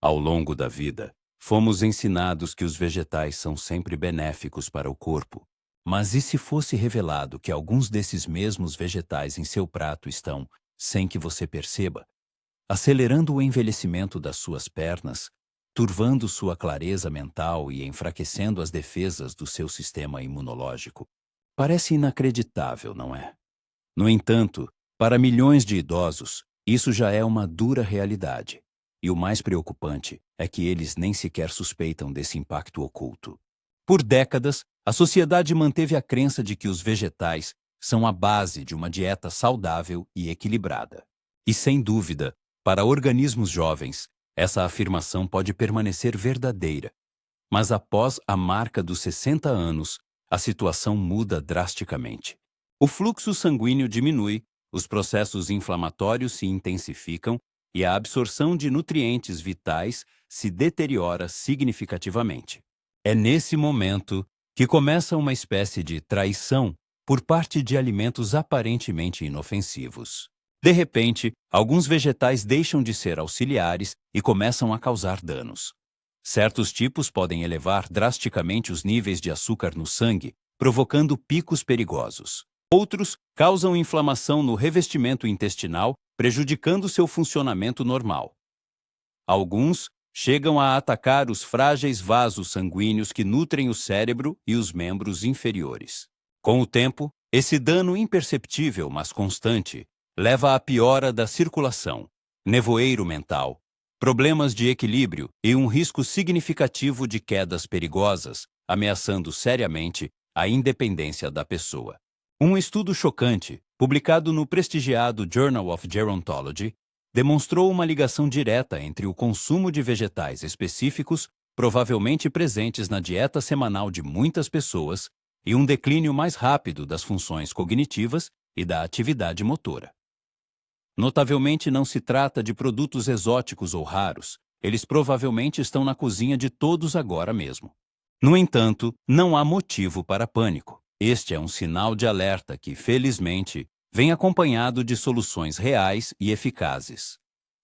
Ao longo da vida, fomos ensinados que os vegetais são sempre benéficos para o corpo. Mas e se fosse revelado que alguns desses mesmos vegetais em seu prato estão, sem que você perceba, acelerando o envelhecimento das suas pernas, turvando sua clareza mental e enfraquecendo as defesas do seu sistema imunológico? Parece inacreditável, não é? No entanto, para milhões de idosos, isso já é uma dura realidade. E o mais preocupante é que eles nem sequer suspeitam desse impacto oculto. Por décadas, a sociedade manteve a crença de que os vegetais são a base de uma dieta saudável e equilibrada. E sem dúvida, para organismos jovens, essa afirmação pode permanecer verdadeira. Mas após a marca dos 60 anos, a situação muda drasticamente. O fluxo sanguíneo diminui, os processos inflamatórios se intensificam e a absorção de nutrientes vitais se deteriora significativamente. É nesse momento que começa uma espécie de traição por parte de alimentos aparentemente inofensivos. De repente, alguns vegetais deixam de ser auxiliares e começam a causar danos. Certos tipos podem elevar drasticamente os níveis de açúcar no sangue, provocando picos perigosos. Outros causam inflamação no revestimento intestinal, prejudicando seu funcionamento normal. Alguns chegam a atacar os frágeis vasos sanguíneos que nutrem o cérebro e os membros inferiores. Com o tempo, esse dano imperceptível, mas constante, leva à piora da circulação, nevoeiro mental, problemas de equilíbrio e um risco significativo de quedas perigosas, ameaçando seriamente a independência da pessoa. Um estudo chocante, publicado no prestigiado Journal of Gerontology, demonstrou uma ligação direta entre o consumo de vegetais específicos, provavelmente presentes na dieta semanal de muitas pessoas, e um declínio mais rápido das funções cognitivas e da atividade motora. Notavelmente não se trata de produtos exóticos ou raros, eles provavelmente estão na cozinha de todos agora mesmo. No entanto, não há motivo para pânico. Este é um sinal de alerta que, felizmente, vem acompanhado de soluções reais e eficazes.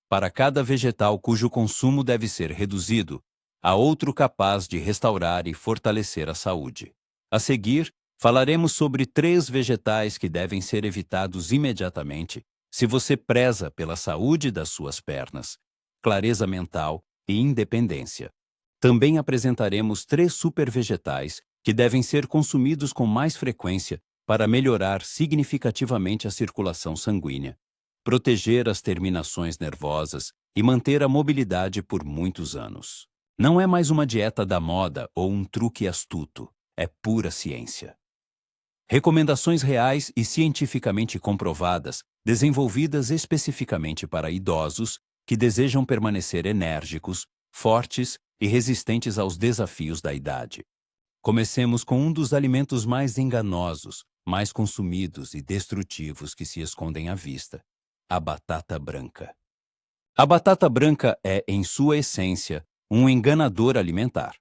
Para cada vegetal cujo consumo deve ser reduzido, há outro capaz de restaurar e fortalecer a saúde. A seguir, falaremos sobre 3 vegetais que devem ser evitados imediatamente se você preza pela saúde das suas pernas, clareza mental e independência. Também apresentaremos 3 supervegetais que devem ser consumidos com mais frequência para melhorar significativamente a circulação sanguínea, proteger as terminações nervosas e manter a mobilidade por muitos anos. Não é mais uma dieta da moda ou um truque astuto, é pura ciência. Recomendações reais e cientificamente comprovadas, desenvolvidas especificamente para idosos que desejam permanecer enérgicos, fortes e resistentes aos desafios da idade. Comecemos com um dos alimentos mais enganosos, mais consumidos e destrutivos que se escondem à vista: a batata branca. A batata branca é, em sua essência, um enganador alimentar.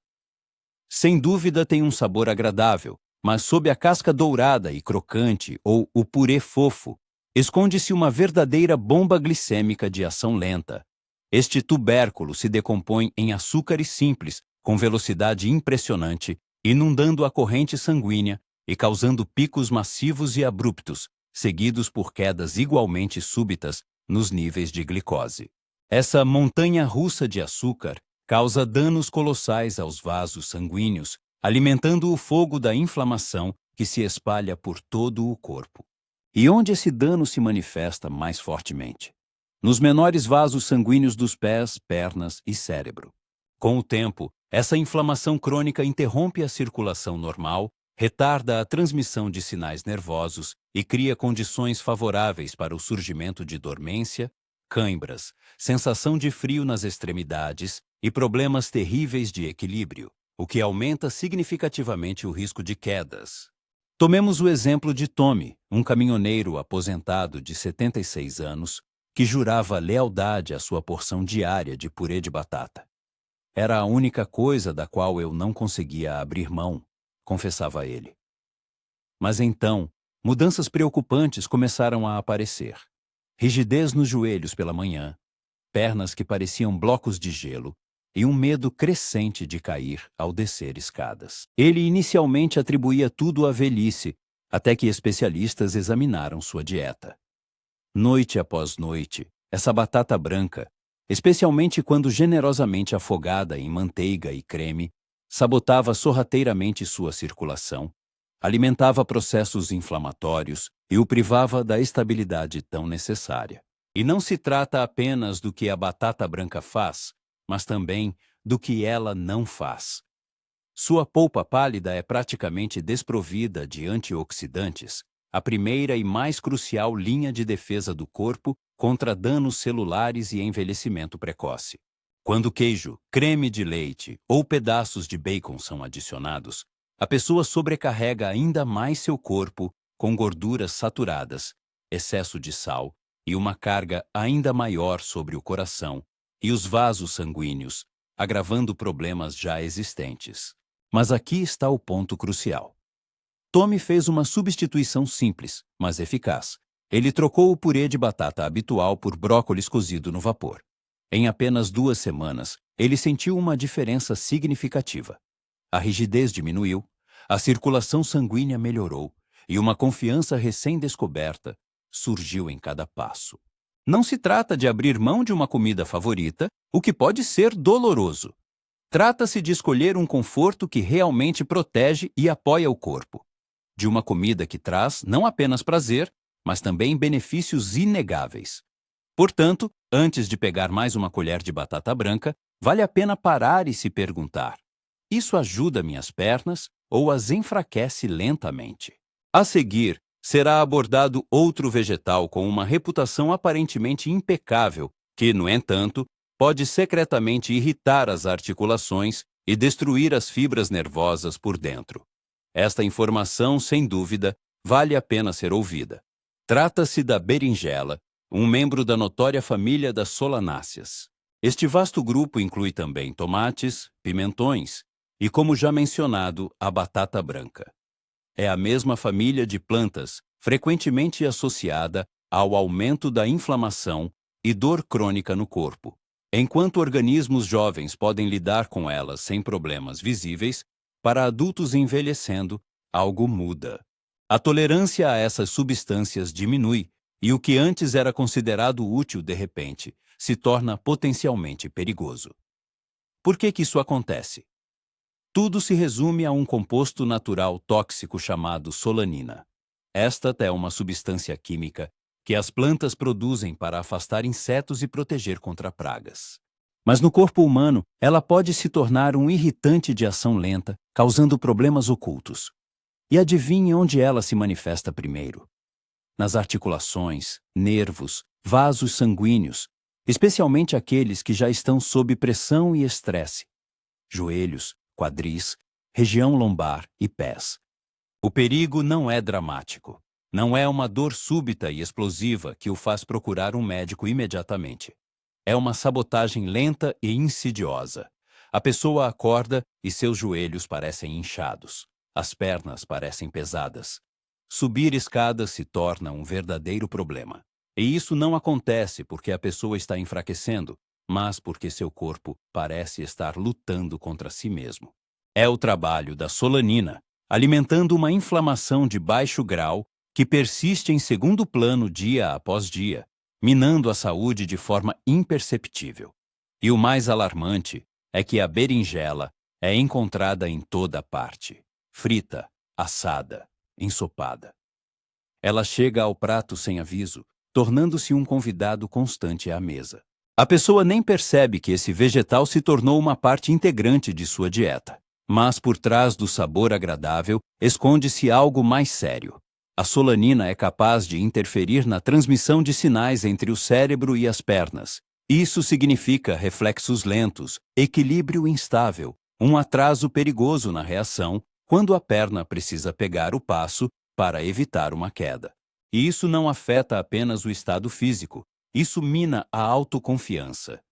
Sem dúvida tem um sabor agradável, mas sob a casca dourada e crocante ou o purê fofo, esconde-se uma verdadeira bomba glicêmica de ação lenta. Este tubérculo se decompõe em açúcares simples, com velocidade impressionante, inundando a corrente sanguínea e causando picos massivos e abruptos, seguidos por quedas igualmente súbitas nos níveis de glicose. Essa montanha-russa de açúcar causa danos colossais aos vasos sanguíneos, alimentando o fogo da inflamação que se espalha por todo o corpo. E onde esse dano se manifesta mais fortemente? Nos menores vasos sanguíneos dos pés, pernas e cérebro. Com o tempo, essa inflamação crônica interrompe a circulação normal, retarda a transmissão de sinais nervosos e cria condições favoráveis para o surgimento de dormência, cãibras, sensação de frio nas extremidades e problemas terríveis de equilíbrio, o que aumenta significativamente o risco de quedas. Tomemos o exemplo de Tommy, um caminhoneiro aposentado de 76 anos, que jurava lealdade à sua porção diária de purê de batata. Era a única coisa da qual eu não conseguia abrir mão, confessava ele. Mas então, mudanças preocupantes começaram a aparecer. Rigidez nos joelhos pela manhã, pernas que pareciam blocos de gelo e um medo crescente de cair ao descer escadas. Ele inicialmente atribuía tudo à velhice, até que especialistas examinaram sua dieta. Noite após noite, essa batata branca, especialmente quando generosamente afogada em manteiga e creme, sabotava sorrateiramente sua circulação, alimentava processos inflamatórios e o privava da estabilidade tão necessária. E não se trata apenas do que a batata branca faz, mas também do que ela não faz. Sua polpa pálida é praticamente desprovida de antioxidantes, a primeira e mais crucial linha de defesa do corpo contra danos celulares e envelhecimento precoce. Quando queijo, creme de leite ou pedaços de bacon são adicionados, a pessoa sobrecarrega ainda mais seu corpo com gorduras saturadas, excesso de sal e uma carga ainda maior sobre o coração e os vasos sanguíneos, agravando problemas já existentes. Mas aqui está o ponto crucial. Tommy fez uma substituição simples, mas eficaz. Ele trocou o purê de batata habitual por brócolis cozido no vapor. Em apenas 2 semanas, ele sentiu uma diferença significativa. A rigidez diminuiu, a circulação sanguínea melhorou e uma confiança recém-descoberta surgiu em cada passo. Não se trata de abrir mão de uma comida favorita, o que pode ser doloroso. Trata-se de escolher um conforto que realmente protege e apoia o corpo. De uma comida que traz não apenas prazer, mas também benefícios inegáveis. Portanto, antes de pegar mais uma colher de batata branca, vale a pena parar e se perguntar: isso ajuda minhas pernas ou as enfraquece lentamente? A seguir, será abordado outro vegetal com uma reputação aparentemente impecável, que, no entanto, pode secretamente irritar as articulações e destruir as fibras nervosas por dentro. Esta informação, sem dúvida, vale a pena ser ouvida. Trata-se da berinjela, um membro da notória família das solanáceas. Este vasto grupo inclui também tomates, pimentões e, como já mencionado, a batata branca. É a mesma família de plantas, frequentemente associada ao aumento da inflamação e dor crônica no corpo. Enquanto organismos jovens podem lidar com elas sem problemas visíveis, para adultos envelhecendo, algo muda. A tolerância a essas substâncias diminui e o que antes era considerado útil de repente se torna potencialmente perigoso. Por que isso acontece? Tudo se resume a um composto natural tóxico chamado solanina. Esta é uma substância química que as plantas produzem para afastar insetos e proteger contra pragas. Mas no corpo humano, ela pode se tornar um irritante de ação lenta, causando problemas ocultos. E adivinhe onde ela se manifesta primeiro? Nas articulações, nervos, vasos sanguíneos, especialmente aqueles que já estão sob pressão e estresse. Joelhos, quadris, região lombar e pés. O perigo não é dramático. Não é uma dor súbita e explosiva que o faz procurar um médico imediatamente. É uma sabotagem lenta e insidiosa. A pessoa acorda e seus joelhos parecem inchados. As pernas parecem pesadas. Subir escadas se torna um verdadeiro problema. E isso não acontece porque a pessoa está enfraquecendo, mas porque seu corpo parece estar lutando contra si mesmo. É o trabalho da solanina, alimentando uma inflamação de baixo grau que persiste em segundo plano dia após dia, minando a saúde de forma imperceptível. E o mais alarmante é que a berinjela é encontrada em toda parte, frita, assada, ensopada. Ela chega ao prato sem aviso, tornando-se um convidado constante à mesa. A pessoa nem percebe que esse vegetal se tornou uma parte integrante de sua dieta. Mas por trás do sabor agradável esconde-se algo mais sério. A solanina é capaz de interferir na transmissão de sinais entre o cérebro e as pernas. Isso significa reflexos lentos, equilíbrio instável, um atraso perigoso na reação quando a perna precisa pegar o passo para evitar uma queda. E isso não afeta apenas o estado físico, isso mina a autoconfiança.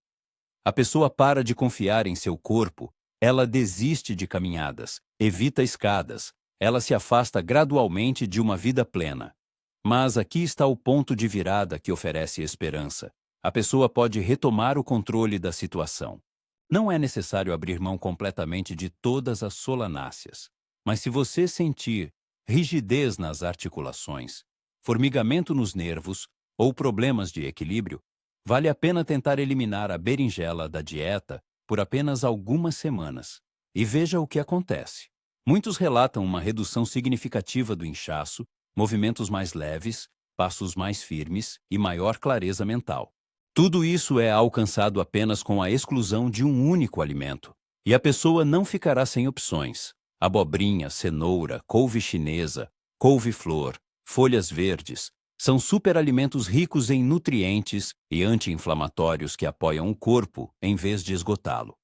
A pessoa para de confiar em seu corpo, ela desiste de caminhadas, evita escadas, ela se afasta gradualmente de uma vida plena. Mas aqui está o ponto de virada que oferece esperança. A pessoa pode retomar o controle da situação. Não é necessário abrir mão completamente de todas as solanáceas, mas se você sentir rigidez nas articulações, formigamento nos nervos ou problemas de equilíbrio, vale a pena tentar eliminar a berinjela da dieta por apenas algumas semanas e veja o que acontece. Muitos relatam uma redução significativa do inchaço, movimentos mais leves, passos mais firmes e maior clareza mental. Tudo isso é alcançado apenas com a exclusão de um único alimento, e a pessoa não ficará sem opções. Abobrinha, cenoura, couve chinesa, couve-flor, folhas verdes, são superalimentos ricos em nutrientes e anti-inflamatórios que apoiam o corpo em vez de esgotá-lo.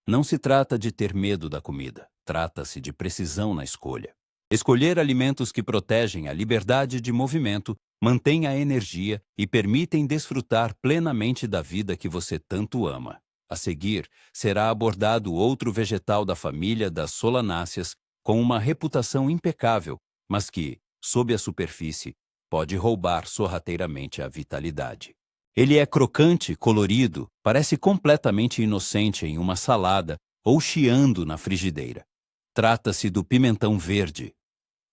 Não se trata de ter medo da comida, trata-se de precisão na escolha. Escolher alimentos que protegem a liberdade de movimento, mantêm a energia e permitem desfrutar plenamente da vida que você tanto ama. A seguir, será abordado outro vegetal da família das solanáceas com uma reputação impecável, mas que, sob a superfície, pode roubar sorrateiramente a vitalidade. Ele é crocante, colorido, parece completamente inocente em uma salada ou chiando na frigideira. Trata-se do pimentão verde.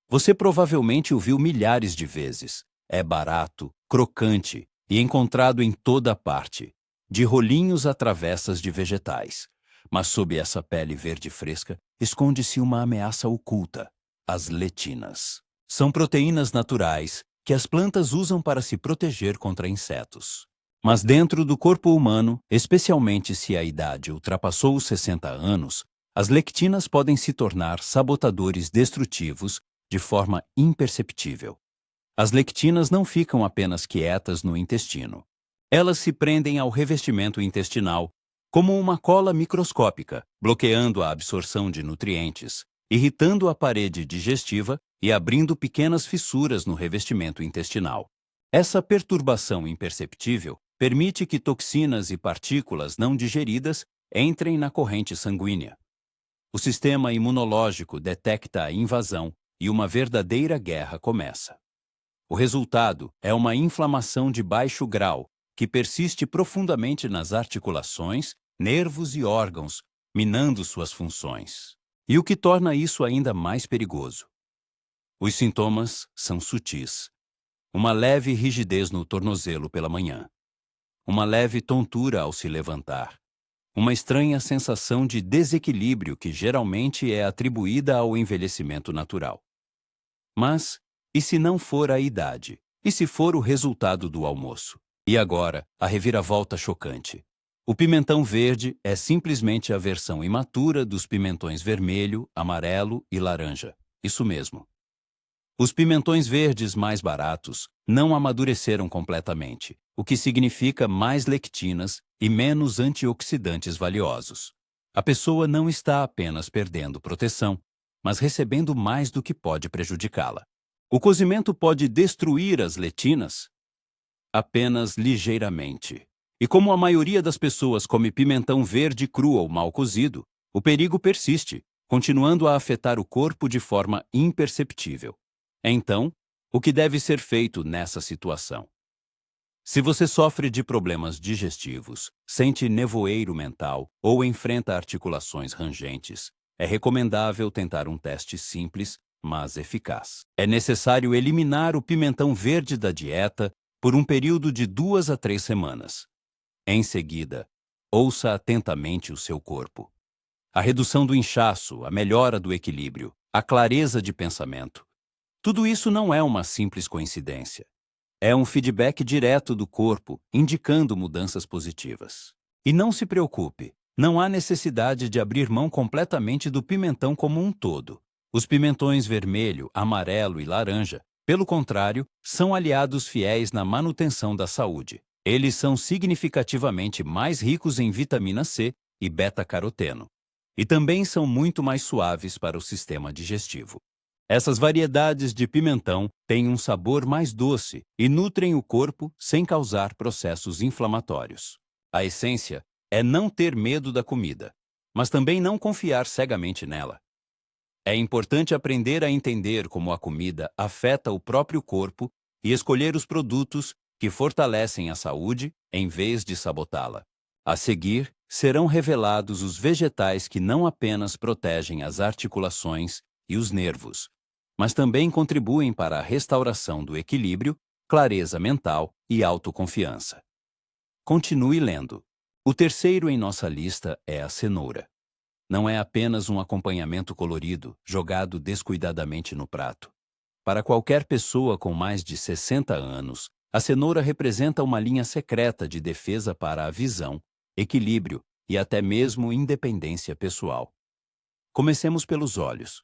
Você provavelmente o viu milhares de vezes. É barato, crocante e encontrado em toda parte, de rolinhos a travessas de vegetais. Mas sob essa pele verde fresca, esconde-se uma ameaça oculta: as letinas. São proteínas naturais que as plantas usam para se proteger contra insetos. Mas dentro do corpo humano, especialmente se a idade ultrapassou os 60 anos, as lectinas podem se tornar sabotadores destrutivos de forma imperceptível. As lectinas não ficam apenas quietas no intestino. Elas se prendem ao revestimento intestinal, como uma cola microscópica, bloqueando a absorção de nutrientes, irritando a parede digestiva e abrindo pequenas fissuras no revestimento intestinal. Essa perturbação imperceptível permite que toxinas e partículas não digeridas entrem na corrente sanguínea. O sistema imunológico detecta a invasão e uma verdadeira guerra começa. O resultado é uma inflamação de baixo grau que persiste profundamente nas articulações, nervos e órgãos, minando suas funções. E o que torna isso ainda mais perigoso? Os sintomas são sutis. Uma leve rigidez no tornozelo pela manhã. Uma leve tontura ao se levantar. Uma estranha sensação de desequilíbrio que geralmente é atribuída ao envelhecimento natural. Mas, e se não for a idade? E se for o resultado do almoço? E agora, a reviravolta chocante. O pimentão verde é simplesmente a versão imatura dos pimentões vermelho, amarelo e laranja. Isso mesmo. Os pimentões verdes mais baratos não amadureceram completamente, o que significa mais lectinas e menos antioxidantes valiosos. A pessoa não está apenas perdendo proteção, mas recebendo mais do que pode prejudicá-la. O cozimento pode destruir as letinas? Apenas ligeiramente. E como a maioria das pessoas come pimentão verde cru ou mal cozido, o perigo persiste, continuando a afetar o corpo de forma imperceptível. Então, o que deve ser feito nessa situação? Se você sofre de problemas digestivos, sente nevoeiro mental ou enfrenta articulações rangentes, é recomendável tentar um teste simples, mas eficaz. É necessário eliminar o pimentão verde da dieta por um período de 2 a 3 semanas. Em seguida, ouça atentamente o seu corpo. A redução do inchaço, a melhora do equilíbrio, a clareza de pensamento. Tudo isso não é uma simples coincidência. É um feedback direto do corpo, indicando mudanças positivas. E não se preocupe, não há necessidade de abrir mão completamente do pimentão como um todo. Os pimentões vermelho, amarelo e laranja, pelo contrário, são aliados fiéis na manutenção da saúde. Eles são significativamente mais ricos em vitamina C e beta-caroteno. E também são muito mais suaves para o sistema digestivo. Essas variedades de pimentão têm um sabor mais doce e nutrem o corpo sem causar processos inflamatórios. A essência é não ter medo da comida, mas também não confiar cegamente nela. É importante aprender a entender como a comida afeta o próprio corpo e escolher os produtos que fortalecem a saúde em vez de sabotá-la. A seguir, serão revelados os vegetais que não apenas protegem as articulações e os nervos, mas também contribuem para a restauração do equilíbrio, clareza mental e autoconfiança. Continue lendo. O terceiro em nossa lista é a cenoura. Não é apenas um acompanhamento colorido, jogado descuidadamente no prato. Para qualquer pessoa com mais de 60 anos, a cenoura representa uma linha secreta de defesa para a visão, equilíbrio e até mesmo independência pessoal. Comecemos pelos olhos.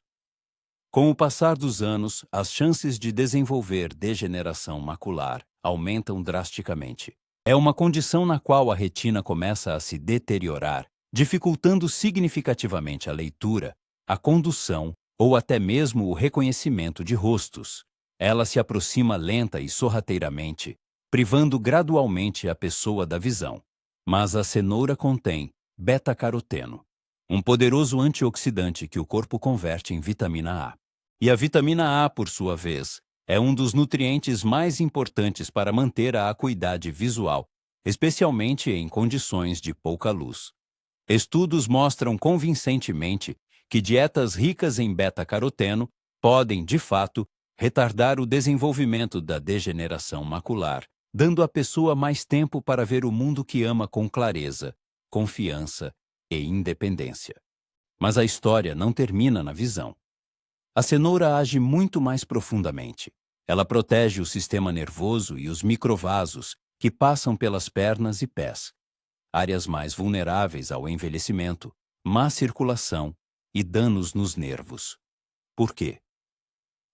Com o passar dos anos, as chances de desenvolver degeneração macular aumentam drasticamente. É uma condição na qual a retina começa a se deteriorar, dificultando significativamente a leitura, a condução ou até mesmo o reconhecimento de rostos. Ela se aproxima lenta e sorrateiramente, privando gradualmente a pessoa da visão. Mas a cenoura contém beta-caroteno, um poderoso antioxidante que o corpo converte em vitamina A. E a vitamina A, por sua vez, é um dos nutrientes mais importantes para manter a acuidade visual, especialmente em condições de pouca luz. Estudos mostram convincentemente que dietas ricas em beta-caroteno podem, de fato, retardar o desenvolvimento da degeneração macular, dando à pessoa mais tempo para ver o mundo que ama com clareza, confiança e independência. Mas a história não termina na visão. A cenoura age muito mais profundamente. Ela protege o sistema nervoso e os microvasos que passam pelas pernas e pés, áreas mais vulneráveis ao envelhecimento, má circulação e danos nos nervos. Por quê?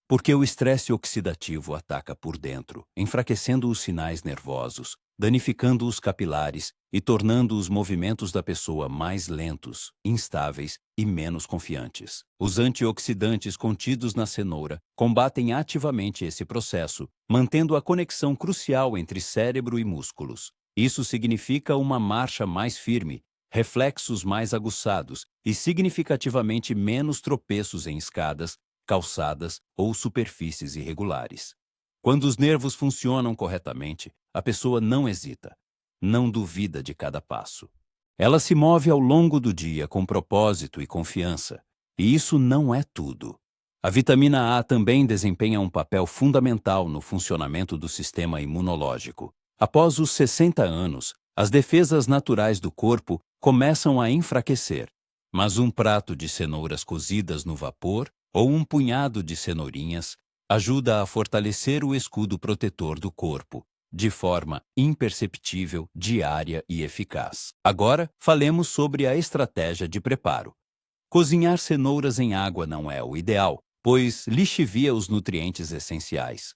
Porque o estresse oxidativo ataca por dentro, enfraquecendo os sinais nervosos, danificando os capilares e tornando os movimentos da pessoa mais lentos, instáveis e menos confiantes. Os antioxidantes contidos na cenoura combatem ativamente esse processo, mantendo a conexão crucial entre cérebro e músculos. Isso significa uma marcha mais firme, reflexos mais aguçados e significativamente menos tropeços em escadas, calçadas ou superfícies irregulares. Quando os nervos funcionam corretamente, a pessoa não hesita, não duvida de cada passo. Ela se move ao longo do dia com propósito e confiança. E isso não é tudo. A vitamina A também desempenha um papel fundamental no funcionamento do sistema imunológico. Após os 60 anos, as defesas naturais do corpo começam a enfraquecer. Mas um prato de cenouras cozidas no vapor ou um punhado de cenourinhas ajuda a fortalecer o escudo protetor do corpo, de forma imperceptível, diária e eficaz. Agora, falemos sobre a estratégia de preparo. Cozinhar cenouras em água não é o ideal, pois lixivia os nutrientes essenciais.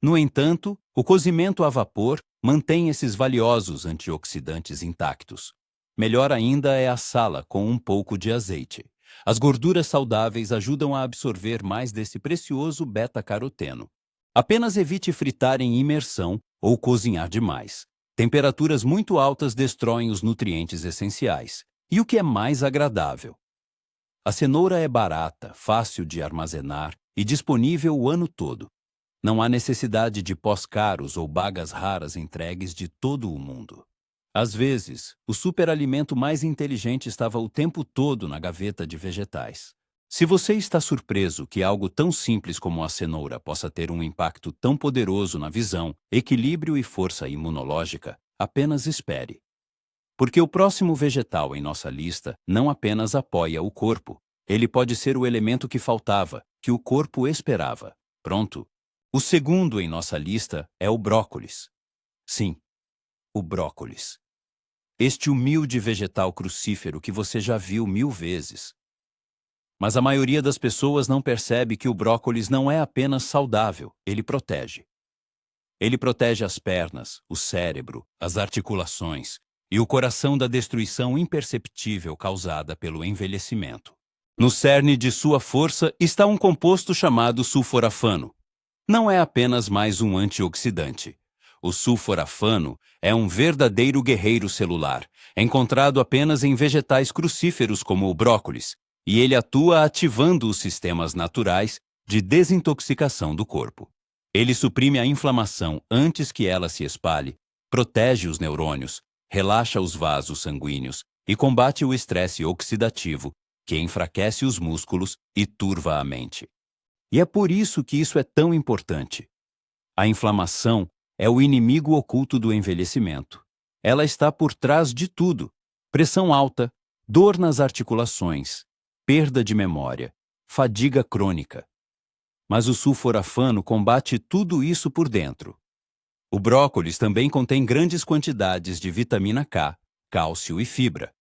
No entanto, o cozimento a vapor mantém esses valiosos antioxidantes intactos. Melhor ainda é assá-la com um pouco de azeite. As gorduras saudáveis ajudam a absorver mais desse precioso beta-caroteno. Apenas evite fritar em imersão ou cozinhar demais. Temperaturas muito altas destroem os nutrientes essenciais. E o que é mais agradável? A cenoura é barata, fácil de armazenar e disponível o ano todo. Não há necessidade de pós caros ou bagas raras entregues de todo o mundo. Às vezes, o superalimento mais inteligente estava o tempo todo na gaveta de vegetais. Se você está surpreso que algo tão simples como a cenoura possa ter um impacto tão poderoso na visão, equilíbrio e força imunológica, apenas espere. Porque o próximo vegetal em nossa lista não apenas apoia o corpo, ele pode ser o elemento que faltava, que o corpo esperava. Pronto. O segundo em nossa lista é o brócolis. Sim, o brócolis. Este humilde vegetal crucífero que você já viu 1000 vezes. Mas a maioria das pessoas não percebe que o brócolis não é apenas saudável, ele protege. Ele protege as pernas, o cérebro, as articulações e o coração da destruição imperceptível causada pelo envelhecimento. No cerne de sua força está um composto chamado sulforafano. Não é apenas mais um antioxidante. O sulforafano é um verdadeiro guerreiro celular, encontrado apenas em vegetais crucíferos como o brócolis, e ele atua ativando os sistemas naturais de desintoxicação do corpo. Ele suprime a inflamação antes que ela se espalhe, protege os neurônios, relaxa os vasos sanguíneos e combate o estresse oxidativo, que enfraquece os músculos e turva a mente. E é por isso que isso é tão importante. A inflamação é o inimigo oculto do envelhecimento. Ela está por trás de tudo: pressão alta, dor nas articulações, perda de memória, fadiga crônica. Mas o sulforafano combate tudo isso por dentro. O brócolis também contém grandes quantidades de vitamina K, cálcio e fibra.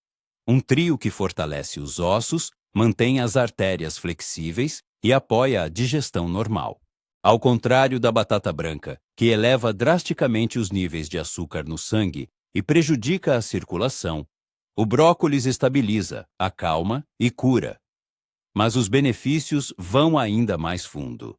Um trio que fortalece os ossos, mantém as artérias flexíveis e apoia a digestão normal. Ao contrário da batata branca, que eleva drasticamente os níveis de açúcar no sangue e prejudica a circulação, o brócolis estabiliza, acalma e cura. Mas os benefícios vão ainda mais fundo.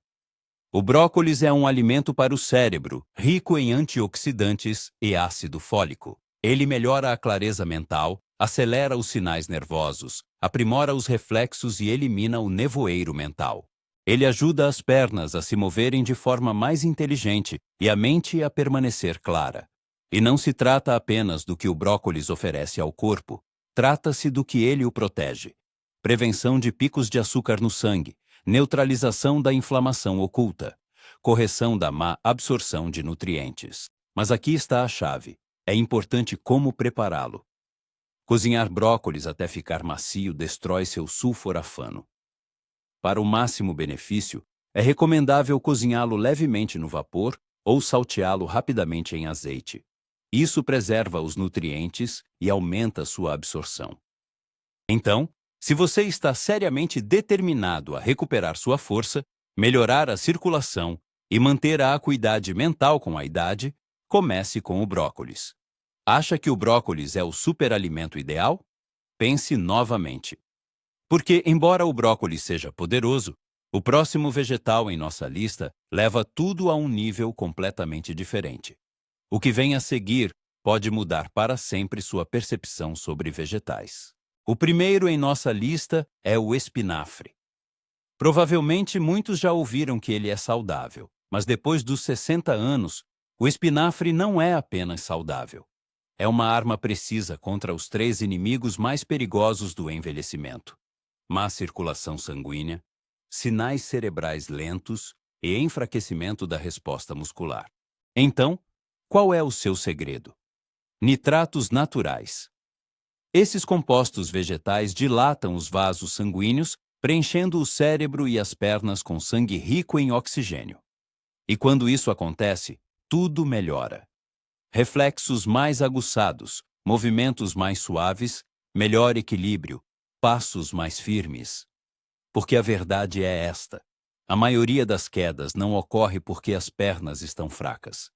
O brócolis é um alimento para o cérebro, rico em antioxidantes e ácido fólico. Ele melhora a clareza mental, acelera os sinais nervosos, aprimora os reflexos e elimina o nevoeiro mental. Ele ajuda as pernas a se moverem de forma mais inteligente e a mente a permanecer clara. E não se trata apenas do que o brócolis oferece ao corpo, trata-se do que ele o protege. Prevenção de picos de açúcar no sangue, neutralização da inflamação oculta, correção da má absorção de nutrientes. Mas aqui está a chave. É importante como prepará-lo. Cozinhar brócolis até ficar macio destrói seu sulforafano. Para o máximo benefício, é recomendável cozinhá-lo levemente no vapor ou salteá-lo rapidamente em azeite. Isso preserva os nutrientes e aumenta sua absorção. Então, se você está seriamente determinado a recuperar sua força, melhorar a circulação e manter a acuidade mental com a idade, comece com o brócolis. Acha que o brócolis é o superalimento ideal? Pense novamente. Porque, embora o brócolis seja poderoso, o próximo vegetal em nossa lista leva tudo a um nível completamente diferente. O que vem a seguir pode mudar para sempre sua percepção sobre vegetais. O primeiro em nossa lista é o espinafre. Provavelmente muitos já ouviram que ele é saudável, mas depois dos 60 anos, o espinafre não é apenas saudável. É uma arma precisa contra os 3 inimigos mais perigosos do envelhecimento: má circulação sanguínea, sinais cerebrais lentos e enfraquecimento da resposta muscular. Então, qual é o seu segredo? Nitratos naturais. Esses compostos vegetais dilatam os vasos sanguíneos, preenchendo o cérebro e as pernas com sangue rico em oxigênio. E quando isso acontece, tudo melhora. Reflexos mais aguçados, movimentos mais suaves, melhor equilíbrio, passos mais firmes. Porque a verdade é esta: a maioria das quedas não ocorre porque as pernas estão fracas.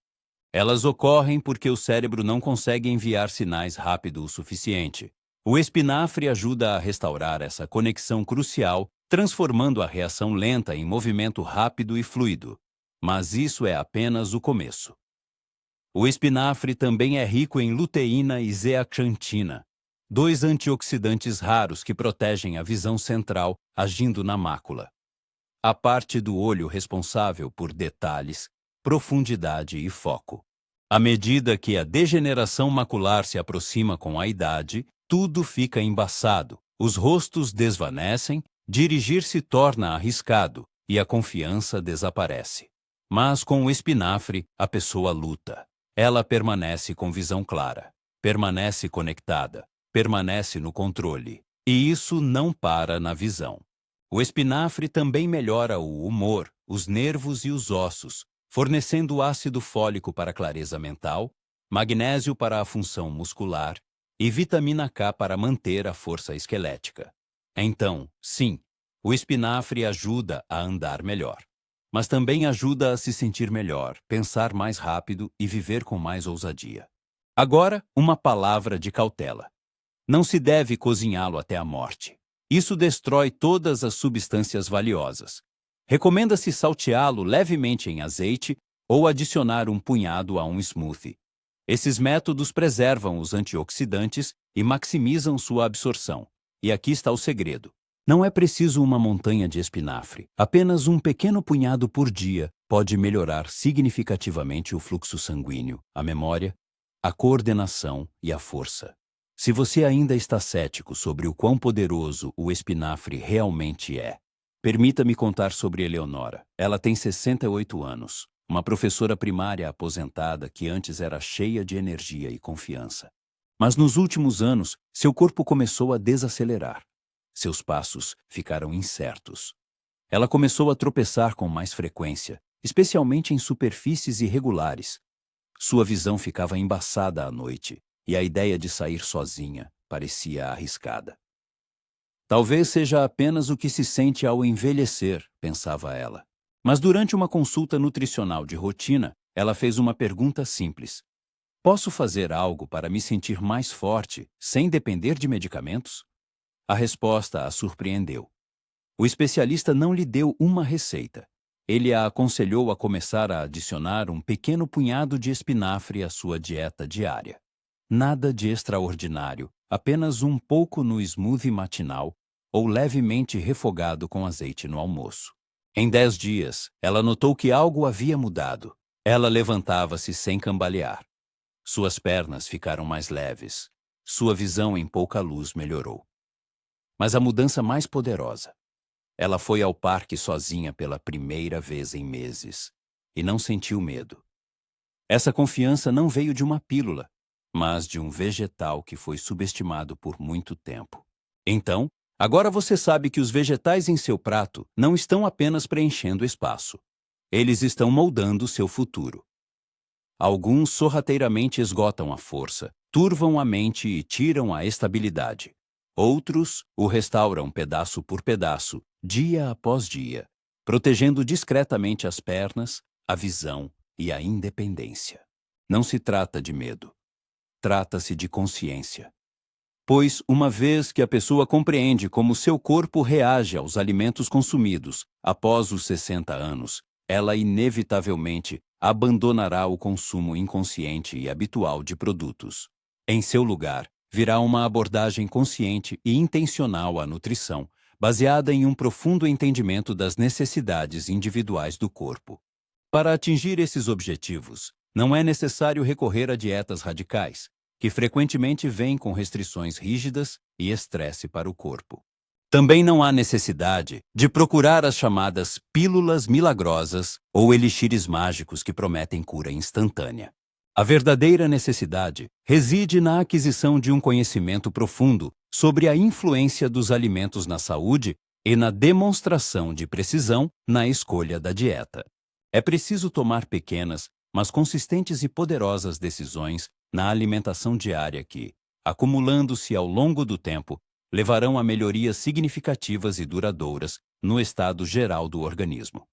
Elas ocorrem porque o cérebro não consegue enviar sinais rápido o suficiente. O espinafre ajuda a restaurar essa conexão crucial, transformando a reação lenta em movimento rápido e fluido. Mas isso é apenas o começo. O espinafre também é rico em luteína e zeaxantina, 2 antioxidantes raros que protegem a visão central, agindo na mácula. A parte do olho responsável por detalhes, profundidade e foco. À medida que a degeneração macular se aproxima com a idade, tudo fica embaçado, os rostos desvanecem, dirigir se torna arriscado e a confiança desaparece. Mas com o espinafre, a pessoa luta. Ela permanece com visão clara, permanece conectada, permanece no controle. E isso não para na visão. O espinafre também melhora o humor, os nervos e os ossos, fornecendo ácido fólico para a clareza mental, magnésio para a função muscular e vitamina K para manter a força esquelética. Então, sim, o espinafre ajuda a andar melhor. Mas também ajuda a se sentir melhor, pensar mais rápido e viver com mais ousadia. Agora, uma palavra de cautela. Não se deve cozinhá-lo até a morte. Isso destrói todas as substâncias valiosas. Recomenda-se salteá-lo levemente em azeite ou adicionar um punhado a um smoothie. Esses métodos preservam os antioxidantes e maximizam sua absorção. E aqui está o segredo. Não é preciso uma montanha de espinafre. Apenas um pequeno punhado por dia pode melhorar significativamente o fluxo sanguíneo, a memória, a coordenação e a força. Se você ainda está cético sobre o quão poderoso o espinafre realmente é, permita-me contar sobre Eleonora. Ela tem 68 anos, uma professora primária aposentada que antes era cheia de energia e confiança. Mas nos últimos anos, seu corpo começou a desacelerar. Seus passos ficaram incertos. Ela começou a tropeçar com mais frequência, especialmente em superfícies irregulares. Sua visão ficava embaçada à noite, e a ideia de sair sozinha parecia arriscada. Talvez seja apenas o que se sente ao envelhecer, pensava ela. Mas durante uma consulta nutricional de rotina, ela fez uma pergunta simples. Posso fazer algo para me sentir mais forte, sem depender de medicamentos? A resposta a surpreendeu. O especialista não lhe deu uma receita. Ele a aconselhou a começar a adicionar um pequeno punhado de espinafre à sua dieta diária. Nada de extraordinário, apenas um pouco no smoothie matinal ou levemente refogado com azeite no almoço. Em 10 dias, ela notou que algo havia mudado. Ela levantava-se sem cambalear. Suas pernas ficaram mais leves. Sua visão em pouca luz melhorou. Mas a mudança mais poderosa. Ela foi ao parque sozinha pela primeira vez em meses e não sentiu medo. Essa confiança não veio de uma pílula, mas de um vegetal que foi subestimado por muito tempo. Então, agora você sabe que os vegetais em seu prato não estão apenas preenchendo espaço. Eles estão moldando seu futuro. Alguns sorrateiramente esgotam a força, turvam a mente e tiram a estabilidade. Outros o restauram pedaço por pedaço, dia após dia, protegendo discretamente as pernas, a visão e a independência. Não se trata de medo. Trata-se de consciência. Pois, uma vez que a pessoa compreende como seu corpo reage aos alimentos consumidos após os 60 anos, ela inevitavelmente abandonará o consumo inconsciente e habitual de produtos. Em seu lugar, virá uma abordagem consciente e intencional à nutrição, baseada em um profundo entendimento das necessidades individuais do corpo. Para atingir esses objetivos, não é necessário recorrer a dietas radicais, que frequentemente vêm com restrições rígidas e estresse para o corpo. Também não há necessidade de procurar as chamadas pílulas milagrosas ou elixires mágicos que prometem cura instantânea. A verdadeira necessidade reside na aquisição de um conhecimento profundo sobre a influência dos alimentos na saúde e na demonstração de precisão na escolha da dieta. É preciso tomar pequenas, mas consistentes e poderosas decisões na alimentação diária que, acumulando-se ao longo do tempo, levarão a melhorias significativas e duradouras no estado geral do organismo.